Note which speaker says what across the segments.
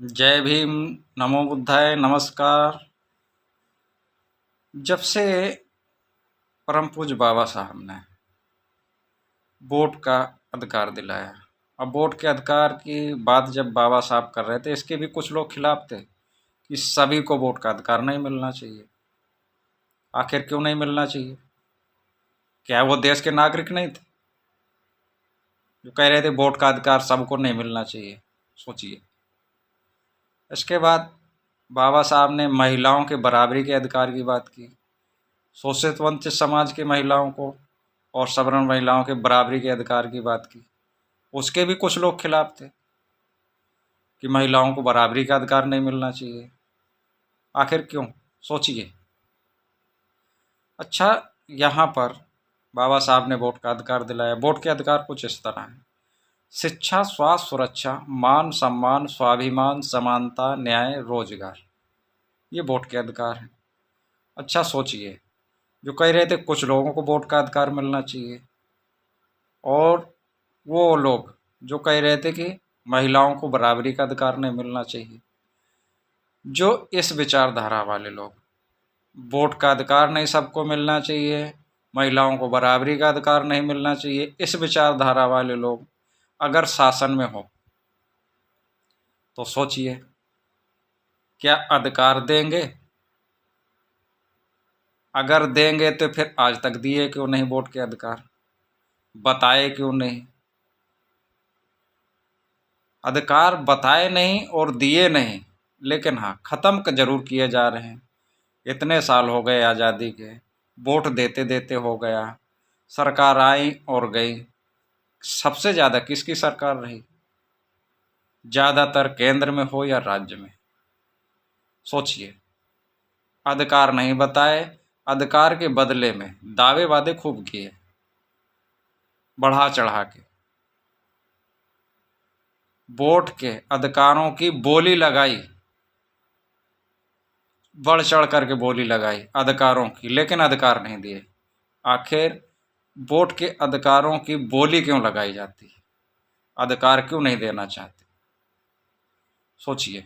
Speaker 1: जय भीम। नमो बुद्धाय। नमस्कार। जब से परम पूज्य बाबा साहब ने वोट का अधिकार दिलाया, अब वोट के अधिकार की बात जब बाबा साहब कर रहे थे, इसके भी कुछ लोग खिलाफ थे कि सभी को वोट का अधिकार नहीं मिलना चाहिए। आखिर क्यों नहीं मिलना चाहिए? क्या वो देश के नागरिक नहीं थे जो कह रहे थे वोट का अधिकार सबको नहीं मिलना चाहिए? सोचिए। इसके बाद बाबा साहब ने महिलाओं के बराबरी के अधिकार की बात की, शोषित वंचित समाज की महिलाओं को और सवर्ण महिलाओं के बराबरी के अधिकार की बात की। उसके भी कुछ लोग खिलाफ थे कि महिलाओं को बराबरी का अधिकार नहीं मिलना चाहिए। आखिर क्यों? सोचिए। अच्छा, यहाँ पर बाबा साहब ने वोट का अधिकार दिलाया। वोट के अधिकार कुछ इस तरह हैं: शिक्षा, स्वास्थ्य, सुरक्षा, मान सम्मान, स्वाभिमान, समानता, न्याय, रोजगार। ये वोट के अधिकार हैं। अच्छा सोचिए, जो कह रहे थे कुछ लोगों को वोट का अधिकार मिलना चाहिए, और वो लोग जो कह रहे थे कि महिलाओं को बराबरी का अधिकार नहीं मिलना चाहिए। जो इस विचारधारा वाले लोग, वोट का अधिकार नहीं सबको मिलना चाहिए, महिलाओं को बराबरी का अधिकार नहीं मिलना चाहिए, इस विचारधारा वाले लोग अगर शासन में हो तो सोचिए, क्या अधिकार देंगे? अगर देंगे तो फिर आज तक दिए क्यों नहीं वोट के अधिकार? बताए क्यों नहीं? अधिकार बताए नहीं और दिए नहीं, लेकिन हाँ, ख़त्म जरूर किए जा रहे हैं। इतने साल हो गए आज़ादी के, वोट देते देते हो गया, सरकार आई और गई। सबसे ज़्यादा किसकी सरकार रही? ज़्यादातर केंद्र में हो या राज्य में? सोचिए। अधिकार नहीं बताए, अधिकार के बदले में दावे वादे खूब किए, बढ़ा चढ़ा के। वोट के अधिकारों की बोली लगाई, बढ़ चढ़ करके बोली लगाई अधिकारों की, लेकिन अधिकार नहीं दिए। आखिर वोट के अधिकारों की बोली क्यों लगाई जाती है? अधिकार क्यों नहीं देना चाहते? सोचिए।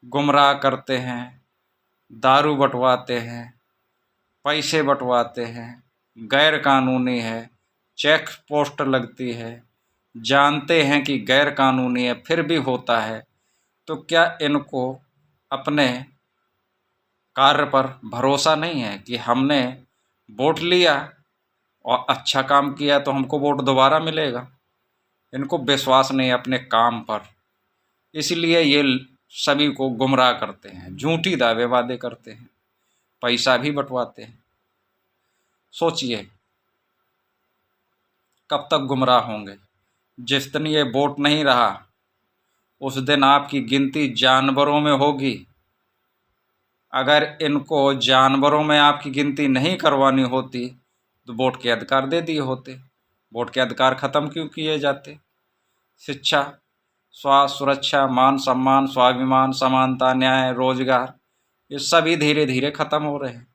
Speaker 1: गुमराह करते हैं, दारू बंटवाते हैं, पैसे बंटवाते हैं, गैर कानूनी है, चेक पोस्ट लगती है, जानते हैं कि गैर कानूनी है फिर भी होता है, तो क्या इनको अपने कार्य पर भरोसा नहीं है कि हमने वोट लिया और अच्छा काम किया तो हमको वोट दोबारा मिलेगा? इनको विश्वास नहीं अपने काम पर, इसलिए ये सभी को गुमराह करते हैं, झूठी दावे वादे करते हैं, पैसा भी बंटवाते हैं। सोचिए, कब तक गुमराह होंगे? जिस दिन ये वोट नहीं रहा उस दिन आपकी गिनती जानवरों में होगी। अगर इनको जानवरों में आपकी गिनती नहीं करवानी होती तो वोट के अधिकार दे दिए होते। वोट के अधिकार ख़त्म क्यों किए जाते? शिक्षा, स्वास्थ्य, सुरक्षा, मान सम्मान, स्वाभिमान, समानता, न्याय, रोजगार, ये सभी धीरे धीरे ख़त्म हो रहे हैं,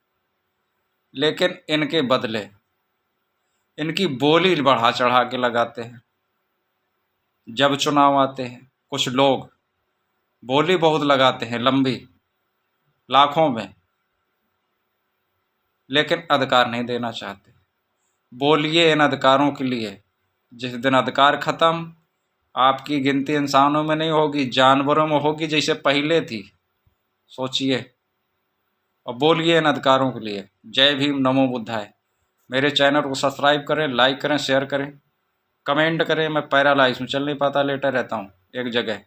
Speaker 1: लेकिन इनके बदले इनकी बोली बढ़ा चढ़ा के लगाते हैं। जब चुनाव आते हैं कुछ लोग बोली बहुत लगाते हैं, लंबी, लाखों में, लेकिन अधिकार नहीं देना चाहते। बोलिए इन अधिकारों के लिए। जिस दिन अधिकार ख़त्म, आपकी गिनती इंसानों में नहीं होगी, जानवरों में होगी जैसे पहले थी। सोचिए और बोलिए इन अधिकारों के लिए। जय भीम। नमो बुद्धाय। मेरे चैनल को सब्सक्राइब करें, लाइक करें, शेयर करें, कमेंट करें। मैं पैरालाइज हूँ, चल नहीं पाता, लेटा रहता हूँ एक जगह।